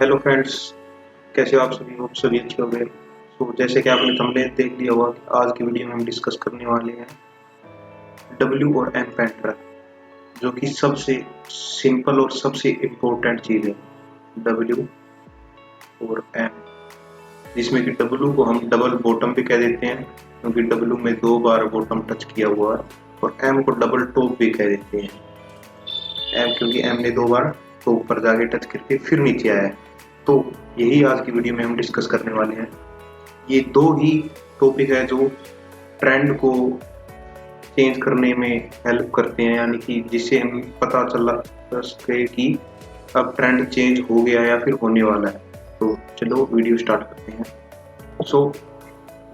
Hello friends, कैसे हो आप सभी? हो सभी अच्छे हो गए। जैसे कि आपने थंबनेल देख लिया होगा कि आज की वीडियो में हम डिस्कस करने वाले हैं डब्ल्यू और एम पैटर्न, जो कि सबसे सिंपल और सबसे इम्पोर्टेंट चीज़ है। डब्ल्यू और एम, जिसमें कि डब्ल्यू को हम डबल बॉटम भी कह देते हैं क्योंकि डब्ल्यू में 2 बार बॉटम टच किया हुआ है, और एम को डबल टॉप भी कह देते हैं। एम क्योंकि एम ने 2 बार टॉप पर जाके टच करके फिर नीचे आया है। तो यही आज की वीडियो में हम डिस्कस करने वाले हैं। ये 2 ही टॉपिक है जो ट्रेंड को चेंज करने में हेल्प करते हैं, यानी कि जिससे हमें पता चल सके कि अब ट्रेंड चेंज हो गया या फिर होने वाला है। तो चलो वीडियो स्टार्ट करते हैं।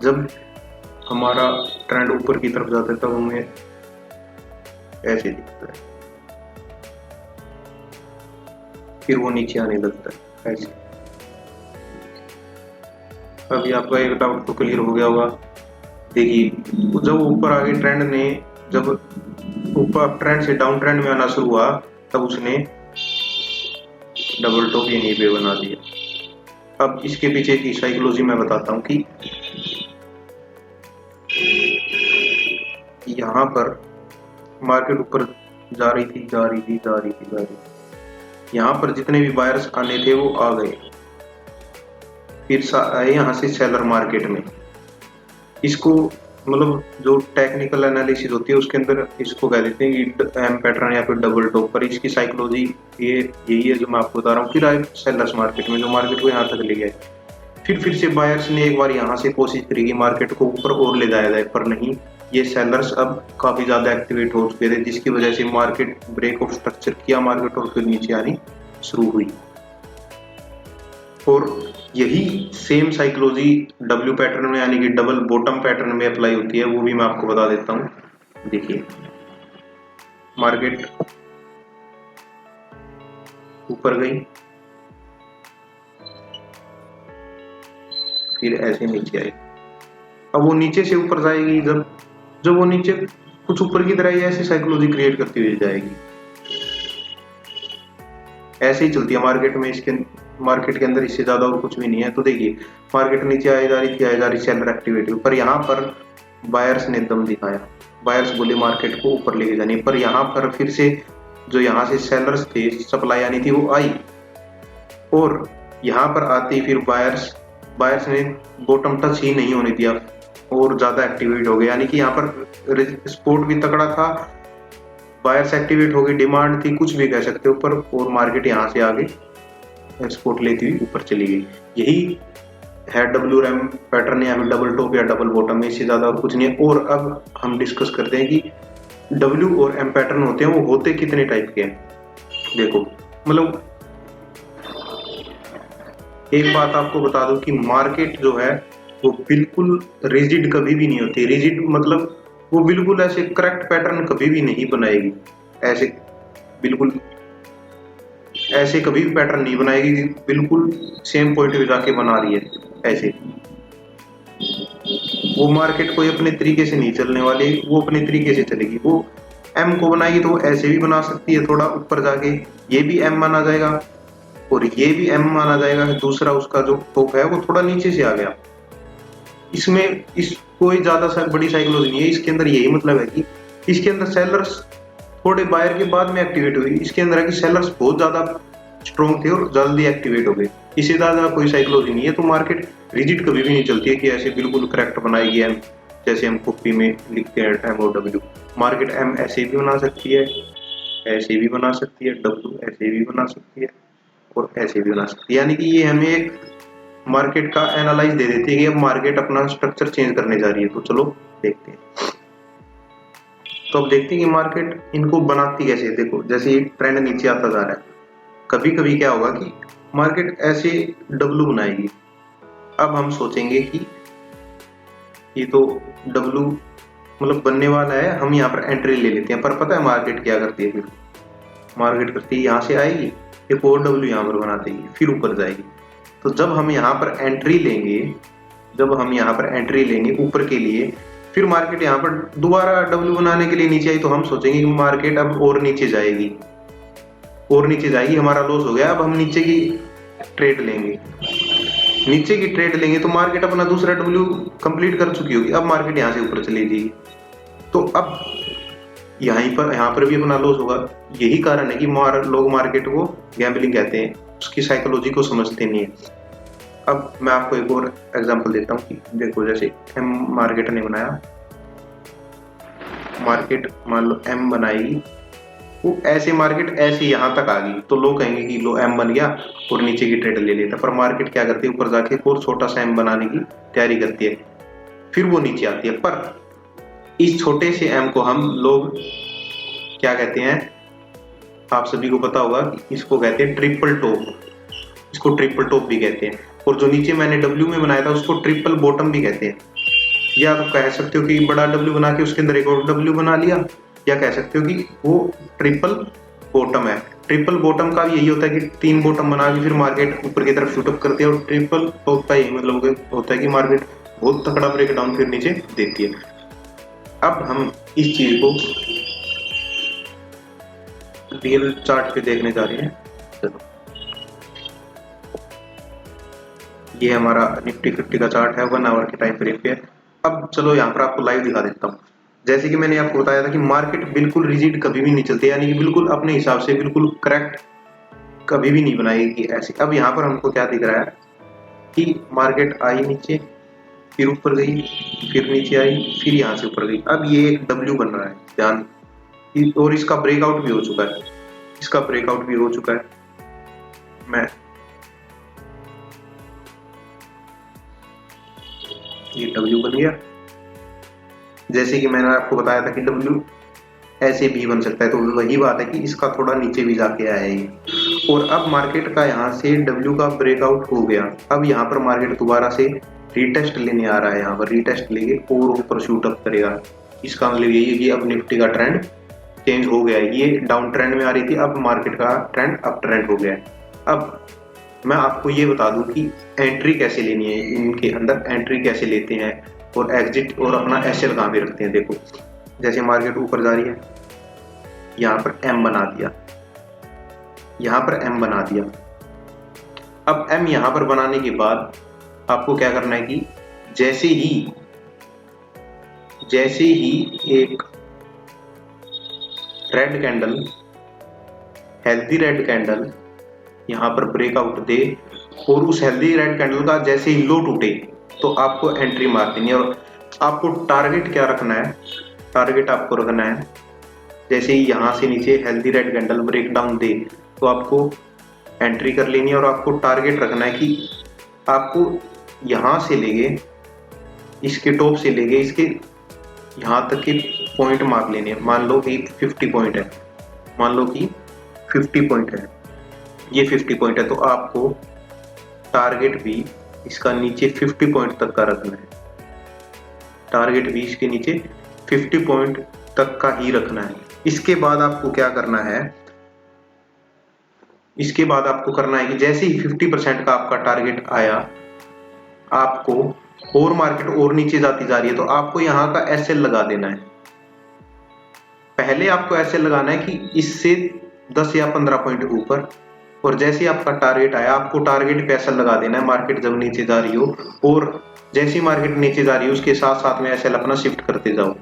जब हमारा ट्रेंड ऊपर की तरफ जाता है तब हमें ऐसे दिखता है, फिर वो नीचे आने लगता है ऐसे। अभी आपका एक डाउट तो क्लियर हो गया होगा। देखिए, जब ऊपर आगे ट्रेंड ने जब ऊपर ट्रेंड से डाउन ट्रेंड में आना शुरू हुआ तब उसने डबल टॉप यहीं पे बना दिया। अब इसके पीछे की साइकोलॉजी मैं बताता हूँ कि यहाँ पर मार्केट ऊपर जा रही थी। यहाँ पर जितने भी बायर्स आने थे वो आ गए, फिर आए यहाँ से सेलर मार्केट में। इसको मतलब जो टेक्निकल एनालिसिस होती है उसके अंदर इसको कह देते हैं कि एम पैटर्न या फिर डबल टॉप। पर इसकी साइकोलॉजी ये यही है जो मैं आपको बता रहा हूँ। फिर आए सेलर्स मार्केट में जो मार्केट को यहाँ तक ले गए। फिर से बायर्स ने एक बार यहाँ से कोशिश करी कि मार्केट को ऊपर और ले जाया जाए, पर नहीं, ये सेलर्स अब काफी ज्यादा एक्टिवेट हो चुके थे, जिसकी वजह से मार्केट ब्रेक ऑफ स्ट्रक्चर किया मार्केट और फिर नीचे आनी शुरू हुई। और यही सेम साइकोलॉजी डब्ल्यू पैटर्न में यानी कि डबल बॉटम पैटर्न में अप्लाई होती है, वो भी मैं आपको बता देता हूं। देखिए, मार्केट ऊपर गई, फिर ऐसे नीचे आई। अब वो नीचे से ऊपर जाएगी, जब वो नीचे कुछ ऊपर की तरह ऐसी साइकोलॉजी क्रिएट करती हुई जाएगी। ऐसे ही चलती है मार्केट में। इसके मार्केट के अंदर इससे ज्यादा और कुछ भी नहीं है। तो देखिए, मार्केट नीचे आई जा रही सेलर एक्टिविटी, पर यहाँ पर बायर्स ने दम दिखाया। बायर्स बोले मार्केट को ऊपर लेके जाने, पर यहाँ पर फिर से जो यहाँ से सेलर्स थे, सप्लाई आनी थी, वो आई, और यहाँ पर आते फिर बायर्स ने बॉटम टच ही नहीं होने दिया और ज्यादा एक्टिवेट हो गए। यानी कि यहाँ पर सपोर्ट भी तगड़ा था, बायर्स एक्टिवेट हो गई, डिमांड थी, कुछ भी कह सकते हो, पर और मार्केट यहाँ से आगे एक्सपोर्ट लेती हुई ऊपर चली गई। यही है डब्ल्यू एम पैटर्न या फिर डबल टॉप या डबल बॉटम में, इससे ज्यादा और कुछ नहीं है। और अब हम डिस्कस करते हैं कि डब्ल्यू और एम पैटर्न होते हैं, वो होते कितने टाइप के हैं। देखो, मतलब एक बात आपको बता दूं कि मार्केट जो है वो बिल्कुल रिजिड कभी भी नहीं होती। रिजिड मतलब वो बिल्कुल ऐसे करेक्ट पैटर्न कभी भी नहीं बनाएगी। ऐसे बिल्कुल ऐसे कभी भी पैटर्न नहीं बनाएगी बिल्कुल सेम पॉइंट पे जाके बना रही है ऐसे। वो मार्केट कोई अपने तरीके से नहीं चलने वाली, वो अपने तरीके से चलेगी। वो एम को बनाएगी तो वो ऐसे भी बना सकती है, थोड़ा ऊपर जाके ये भी एम माना जाएगा और ये भी एम माना जाएगा। दूसरा उसका जो टॉप है वो थोड़ा नीचे से आ गया। इसमें कोई ज्यादा बड़ी साइकोलॉजी नहीं है। इसके अंदर यही मतलब है कि इसके अंदर सेलर्स थोड़े बायर के बाद में एक्टिवेट हुई। इसके अंदर है कि सेलर्स बहुत ज्यादा स्ट्रॉन्ग थे और जल्दी एक्टिवेट हो गए। इससे ज्यादा कोई साइकोलॉजी नहीं है। तो मार्केट रिजिड कभी भी नहीं चलती है कि ऐसे बिल्कुल करेक्ट बनाएगी एम, जैसे हम कॉपी में लिखते हैं एम और डब्ल्यू। मार्केट एम ऐसे भी बना सकती है, ऐसे भी बना सकती है, डब्ल्यू ऐसे भी बना सकती है और ऐसे भी बना सकती है। यानी कि ये हमें एक मार्केट का एनालाइज दे देती है कि अब मार्केट अपना स्ट्रक्चर चेंज करने जा रही है। तो चलो देखते हैं। तो अब देखते हैं कि मार्केट इनको बनाती कैसे। देखो, जैसे एक ट्रेंड नीचे आता जा रहा है, कभी कभी क्या होगा कि मार्केट ऐसे डब्ल्यू बनाएगी। अब हम सोचेंगे कि ये तो डब्ल्यू मतलब बनने वाला है, हम यहाँ पर एंट्री ले लेते हैं। पर पता है मार्केट क्या करती है? फिर मार्केट करती है यहाँ से आएगी, एक और डब्ल्यू यहाँ पर बना देगी, फिर ऊपर जाएगी। तो जब हम यहाँ पर एंट्री लेंगे ऊपर के लिए, फिर मार्केट यहाँ पर दोबारा डब्ल्यू बनाने के लिए नीचे आई, तो हम सोचेंगे कि मार्केट अब और नीचे जाएगी, हमारा लॉस हो गया। अब हम नीचे की ट्रेड लेंगे, नीचे की ट्रेड लेंगे तो मार्केट अपना दूसरा डब्ल्यू कंप्लीट कर चुकी होगी, अब मार्केट यहाँ से ऊपर चली जाएगी। तो अब यहाँ पर भी अपना लॉस होगा। यही कारण है कि लोग मार्केट को गैम्बलिंग कहते हैं, उसकी साइकोलॉजी को समझते नहीं है। अब मैं आपको एक और एग्जांपल देता हूँ कि देखो, जैसे एम मार्केट ने बनाया, मार्केट मान लो एम बनाएगी, वो ऐसे मार्केट ऐसे यहाँ तक आ गई तो लोग कहेंगे कि लो एम बन गया और नीचे की ट्रेड ले लेता, पर मार्केट क्या करती है, ऊपर जाके और छोटा सा एम बनाने की तैयारी करती है, फिर वो नीचे आती है। पर इस छोटे से एम को हम लोग क्या कहते हैं, आप सभी को पता होगा कि इसको कहते हैं ट्रिपल टॉप, इसको ट्रिपल टॉप भी कहते हैं। और जो नीचे मैंने डब्ल्यू में बनाया था उसको ट्रिपल बॉटम भी कहते हैं। या तो कह सकते हो कि बड़ा डब्ल्यू बना के उसके अंदर एक और डब्ल्यू बना लिया, या कह सकते हो कि वो ट्रिपल बॉटम है। ट्रिपल बॉटम का भी यही होता है कि 3 बॉटम बना के फिर मार्केट ऊपर की तरफ शूट अप करती है, और ट्रिपल टॉप का यही मतलब होता है कि मार्केट बहुत तकड़ा ब्रेक डाउन फिर नीचे देती है। अब हम इस चीज को रियल चार्ट पे देखने जा रहे हैं। चलो, ये हमारा निफ्टी 50 का चार्ट है, 1 आवर के टाइम फ्रेम पे। अब चलो यहाँ पर आपको लाइव दिखा देता हूँ। जैसे कि मैंने आपको बताया था कि मार्केट बिल्कुल रिजिड कभी भी नहीं चलती, यानी कि बिल्कुल अपने हिसाब से बिल्कुल करेक्ट कभी भी नहीं बनाएगी ऐसे। अब यहाँ पर हमको क्या दिख रहा है कि मार्केट आई नीचे, फिर ऊपर गई, फिर नीचे आई, फिर यहाँ से ऊपर गई। अब ये एक डब्ल्यू बन रहा है, ध्यान, और इसका ब्रेकआउट भी हो चुका है, इसका ब्रेकआउट भी हो चुका है। मैं ये डब्ल्यू बन गया, जैसे कि मैंने आपको बताया था कि डब्ल्यू ऐसे भी बन सकता है, तो वही बात है कि इसका थोड़ा नीचे भी जाके आया है ये। और अब मार्केट का यहाँ से डब्ल्यू का ब्रेकआउट हो गया। अब यहाँ पर मार्केट दोबारा से रीटेस्ट लेने आ रहा है, यहाँ पर रीटेस्ट लेके और ऊपर शूट अप करेगा। इसका मतलब यही है कि अब निफ्टी का ट्रेंड चेंज हो गया है, ये डाउन ट्रेंड में आ रही थी, अब मार्केट का ट्रेंड अप ट्रेंड हो गया है। अब मैं आपको ये बता दूं कि एंट्री कैसे लेनी है, इनके अंदर एंट्री कैसे लेते हैं, और एग्जिट और अपना एसएल कहाँ पे रखते हैं। देखो, जैसे मार्केट ऊपर जा रही है, यहाँ पर एम बना दिया, यहाँ पर एम बना दिया। अब एम यहाँ पर बनाने के बाद आपको क्या करना है कि जैसे ही एक red candle, healthy red candle यहाँ पर ब्रेकआउट दे, और उस हेल्दी रेड कैंडल का जैसे ही लो टूटे तो आपको एंट्री मार देनी है। और आपको टारगेट क्या रखना है, टारगेट आपको रखना है जैसे ही यहाँ से नीचे healthy red candle break down दे तो आपको एंट्री कर लेनी है। और आपको टारगेट रखना है कि आपको यहाँ से लेके इसके टॉप से लेके इसके यहाँ तक के पॉइंट मार लेने हैं। मान लो कि 50 पॉइंट है, मान लो कि 50 पॉइंट है, ये 50 पॉइंट है, तो आपको टारगेट भी इसका नीचे 50 पॉइंट तक का रखना है। टारगेट भी इसके नीचे 50 पॉइंट तक का ही रखना है। इसके बाद आपको क्या करना है, इसके बाद आपको करना है कि जैसे ही 50% का आपका टारगेट आया, आपको और मार्केट और नीचे जाती जा रही है तो आपको यहाँ का एसएल लगा देना है। पहले आपको एसएल लगाना है कि इससे 10 या 15 पॉइंट ऊपर, और जैसे ही आपका टारगेट आया आपको टारगेट पे एसएल लगा देना है मार्केट जब नीचे जा रही हो। और जैसे ही मार्केट नीचे जा रही है उसके साथ साथ में एसएल अपना शिफ्ट करते जाओ,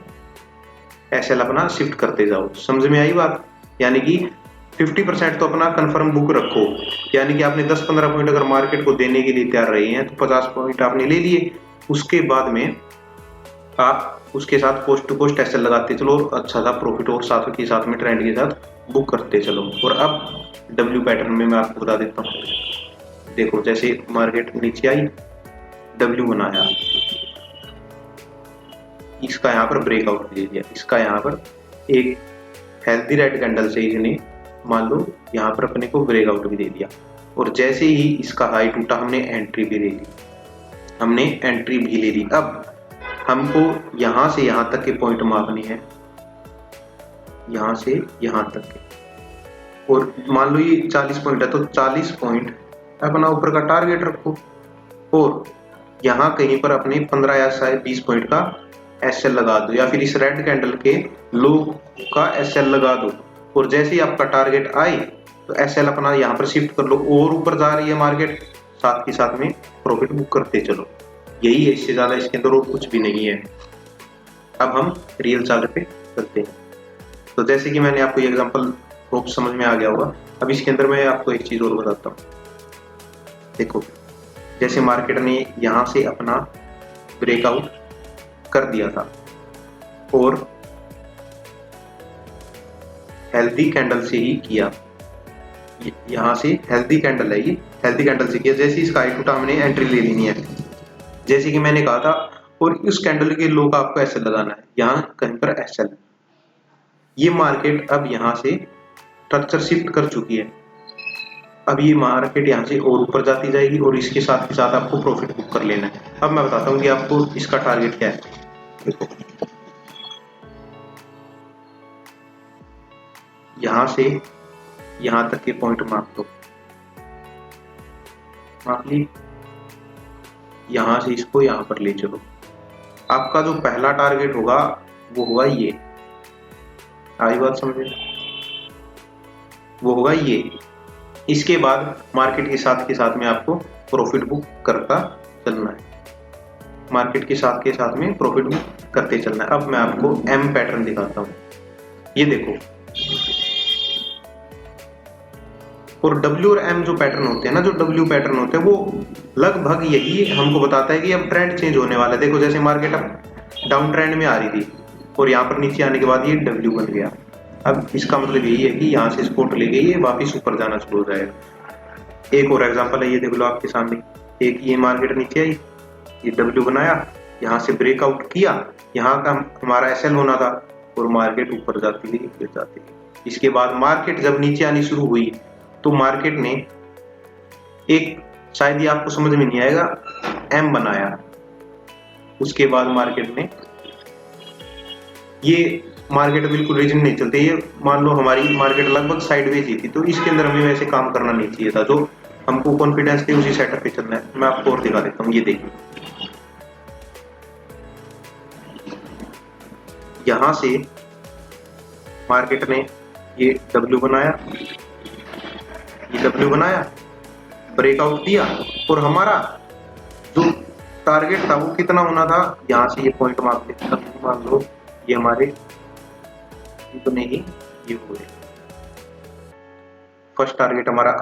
एसएल अपना शिफ्ट करते जाओ। समझ में आई बात? यानी कि 50% तो अपना कंफर्म बुक रखो, यानी कि आपने 10-15 पॉइंट अगर मार्केट को देने के लिए तैयार रहे हैं तो 50 पॉइंट आपने ले लिए। उसके बाद में आप उसके साथ पोस्ट टू पोस्ट एसएल लगाते चलो, और अच्छा सा प्रॉफिट और साथ के साथ में ट्रेंड के साथ बुक करते चलो। और अब डब्ल्यू पैटर्न में मैं आपको बता देता हूँ। देखो, जैसे मार्केट नीचे आई, डब्ल्यू बनाया, इसका यहाँ पर ब्रेकआउट दे दिया, इसका यहाँ पर एक हेल्दी रेड कैंडल से इसने मान लो यहाँ पर अपने को ब्रेकआउट भी दे दिया। और जैसे ही इसका हाई टूटा हमने एंट्री भी ले ली, हमने एंट्री भी ले ली। अब हमको यहाँ से यहाँ तक के पॉइंट मापने हैं, यहाँ से यहाँ तक के। और मान लो ये 40 पॉइंट है तो 40 पॉइंट अपना ऊपर का टारगेट रखो, और यहाँ कहीं पर अपने 15 या 20 पॉइंट का एसएल लगा दो, या फिर इस रेड कैंडल के लो का एसएल लगा दो। और जैसे ही आपका टारगेट आए तो एसएल अपना यहाँ पर शिफ्ट कर लो, और ऊपर जा रही है मार्केट, साथ के साथ में प्रॉफिट बुक करते चलो। यही है, इससे ज्यादा इसके अंदर और कुछ भी नहीं है। अब हम रियल चार्ट पे करते हैं। तो जैसे कि मैंने आपको ये एग्जांपल होप समझ में आ गया होगा। अब इसके अंदर मैं आपको एक चीज और बताता हूँ। देखो, जैसे मार्केट ने यहाँ से अपना ब्रेकआउट कर दिया था और हेल्दी कैंडल से ही किया, यहाँ से हेल्दी कैंडल है, ये हेल्दी कैंडल से किया। जैसे इसका हाई टूटा, हमने एंट्री ले लेनी है, जैसे कि मैंने कहा था। और उस कैंडल के लो का आपको एसएल लगाना है, यहाँ कहीं पर एसएल। ये मार्केट अब यहाँ से स्ट्रक्चर शिफ्ट कर चुकी है। अब ये मार्केट यहाँ से और ऊपर जाती जाएगी, और इसके साथ के साथ आपको प्रॉफिट बुक कर लेना है। अब मैं बताता हूँ कि आपको इसका टारगेट क्या है। देखो, यहाँ से यहाँ तक के पॉइंट माप लो, माप ली। यहाँ से इसको यहाँ पर ले चलो। आपका जो पहला टारगेट होगा वो होगा ये, आई बात समझे, वो होगा ये। इसके बाद मार्केट के साथ में आपको प्रॉफिट बुक करता चलना है, मार्केट के साथ में प्रॉफिट बुक करते चलना है। अब मैं आपको एम पैटर्न दिखाता हूँ, ये देखो। और डब्ल्यू और एम जो पैटर्न होते हैं ना, जो डब्ल्यू पैटर्न होते हैं, वो लगभग यही हमको बताता है कि अब ट्रेंड चेंज होने वाला है। देखो, जैसे मार्केट अब डाउन ट्रेंड में आ रही थी और यहाँ पर नीचे आने के बाद ये डब्ल्यू बन गया। अब इसका मतलब यही है कि यहाँ से सपोर्ट ले गई, ये वापिस ऊपर जाना शुरू हो जाएगा। एक और एग्जांपल है, ये देख लो आपके सामने। एक ये मार्केट नीचे आई, ये डब्ल्यू बनाया, यहाँ से ब्रेकआउट किया, यहाँ का हमारा एसएल होना था, और मार्केट ऊपर जाती गई, गिर जाती गई। इसके बाद मार्केट जब नीचे आनी शुरू हुई तो मार्केट ने एक, शायद ये आपको समझ में नहीं आएगा, एम बनाया। उसके बाद मार्केट ने, ये मार्केट बिल्कुल रीजन नहीं चलते, ये मान लो हमारी मार्केट लगभग साइडवेज ही थी, तो इसके अंदर हमें वैसे काम करना नहीं चाहिए था। जो हमको कॉन्फिडेंस थे उसी सेटअप पे चलना है। मैं आपको और दिखा देता हूँ, ये देखिए। यहां से मार्केट ने ये डब्ल्यू बनाया, ये डब्ल्यू बनाया, ब्रेकआउट दिया, और हमारा जो टारगेट था वो कितना होना था, यहाँ से ये पॉइंट माप के, मान लो ये हमारे इतने ही ये हुए। फर्स्ट टारगेट हमारा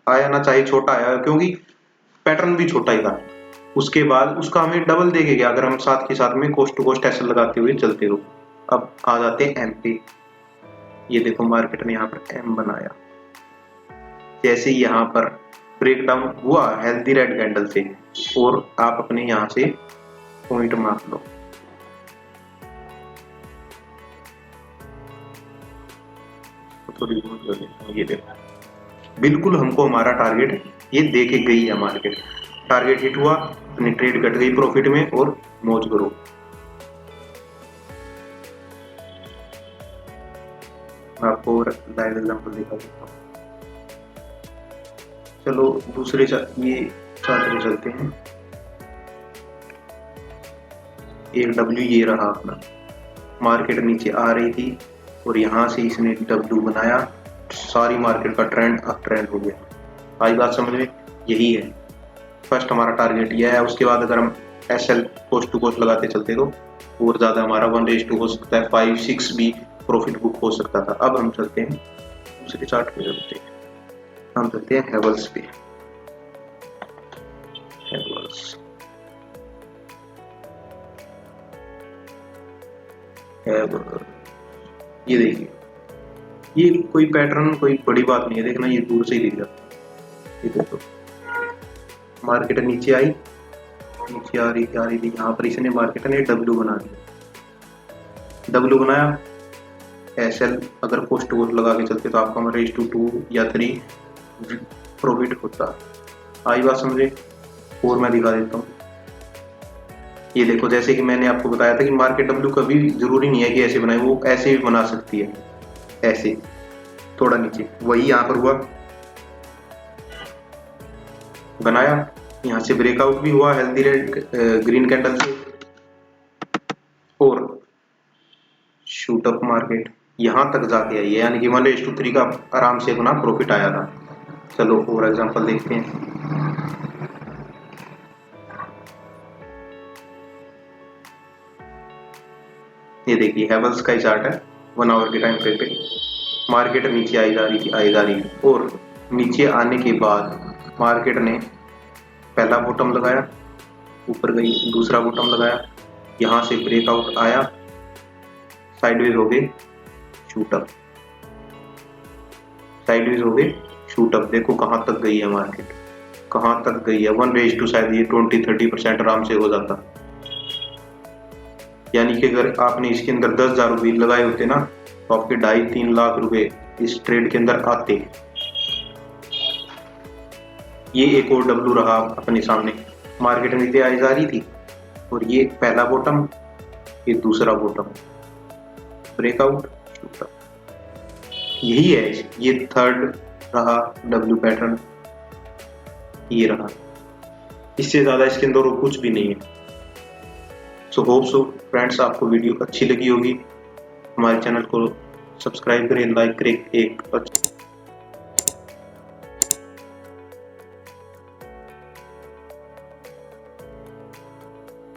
आया ना, चाहे छोटा आया, क्योंकि पैटर्न भी छोटा ही था। उसके बाद उसका हमें डबल देके गया, अगर हम साथ के साथ में कोस्ट टू कोस्ट ऐसे लगाते हुए चलते हो। अब आ जाते हैं एम पे। ये देखो, मार्केट ने यहाँ पर एम बनाया, जैसे यहाँ पर ब्रेकडाउन हुआ हेल्दी रेड कैंडल से, और आप अपने यहाँ से पॉइंट माप लो। थोड़ी ये देखो, बिल्कुल हमको हमारा टारगेट ये देके गई है मार्केट। टारगेट हिट हुआ, अपनी ट्रेड कट गई प्रॉफिट में, और मौज करो। मैं आपको लाइव एग्जांपल दिखा देता हूँ। चलो दूसरे ये चार्ट में चलते हैं। एक डब्ल्यू ये रहा अपना, मार्केट नीचे आ रही थी और यहाँ से इसने डब्ल्यू बनाया, सारी मार्केट का ट्रेंड अप ट्रेंड हो गया। आई बात समझ में, यही है। फर्स्ट हमारा टारगेट यह है। उसके बाद अगर हम एसएल कोस्ट टू कोस्ट लगाते चलते तो और ज्यादा हमारा 1:2 हो सकता है, 5-6 भी प्रॉफिट बुक हो सकता था। अब हम चलते हैं दूसरे चार्ट पे, चलते हैं, हम चलते हैं हेवल्स पे। हेवल्स, ये देखिए, ये कोई पैटर्न कोई बड़ी बात नहीं है, देखना ये दूर से ही दिख जाता है। ये देखो, मार्केट नीचे आई, नीचे आ रही थी, यहाँ पर इसने मार्केट ने डब्ल्यू बना दिया, डब्ल्यू बनाया, एसएल अगर पोस्ट वोट लगा के चलते तो आपका 1:2 या 3 प्रॉफिट होता। आई बात समझे। और मैं दिखा देता हूँ, ये देखो, जैसे कि मैंने आपको बताया था कि मार्केट डब्ल्यू कभी जरूरी नहीं है कि ऐसे बनाए, वो ऐसे भी बना सकती है, ऐसे थोड़ा नीचे। वही यहाँ पर हुआ, बनाया, यहाँ से ब्रेकआउट भी हुआ हेल्दी रेड ग्रीन कैंडल से, और शूट अप मार्केट। यहाँ तक जाके आई है, यानी कि 1:3 का आराम से अपना प्रॉफिट आया था। चलो फॉर एग्जांपल देखते हैं। ये देखिए हैवेल्स का ही चार्ट है 1 आवर के टाइम फ्रेम पे। मार्केट नीचे आई जा रही थी और नीचे आने के बाद मार्केट ने पहला बॉटम लगाया, ऊपर गई, दूसरा बॉटम लगाया, यहाँ से ब्रेकआउट आया, साइडवेज हो गए, शूट अप, साइडवेज हो गए, शूट अप। देखो कहाँ तक गई है मार्केट, कहाँ तक गई है। 1:, शायद ये 20-30% आराम से हो जाता। यानी कि अगर आपने इसके अंदर 10,000 रुपये लगाए होते ना, तो आपके 2.5-3 लाख रुपए इस ट्रेड के अंदर आते। ये एक और डब्लू रहा अपने सामने, मार्केट नीचे आई जा रही थी और ये पहला बॉटम, ये दूसरा बॉटम, ब्रेकआउट, शूट अप, यही है। ये थर्ड रहा डब्ल्यू पैटर्न, ये रहा, इससे ज्यादा इसके अंदर और कुछ भी नहीं है। सो होप सो फ्रेंड्स आपको वीडियो अच्छी लगी होगी। हमारे चैनल को सब्सक्राइब करें, लाइक करें। एक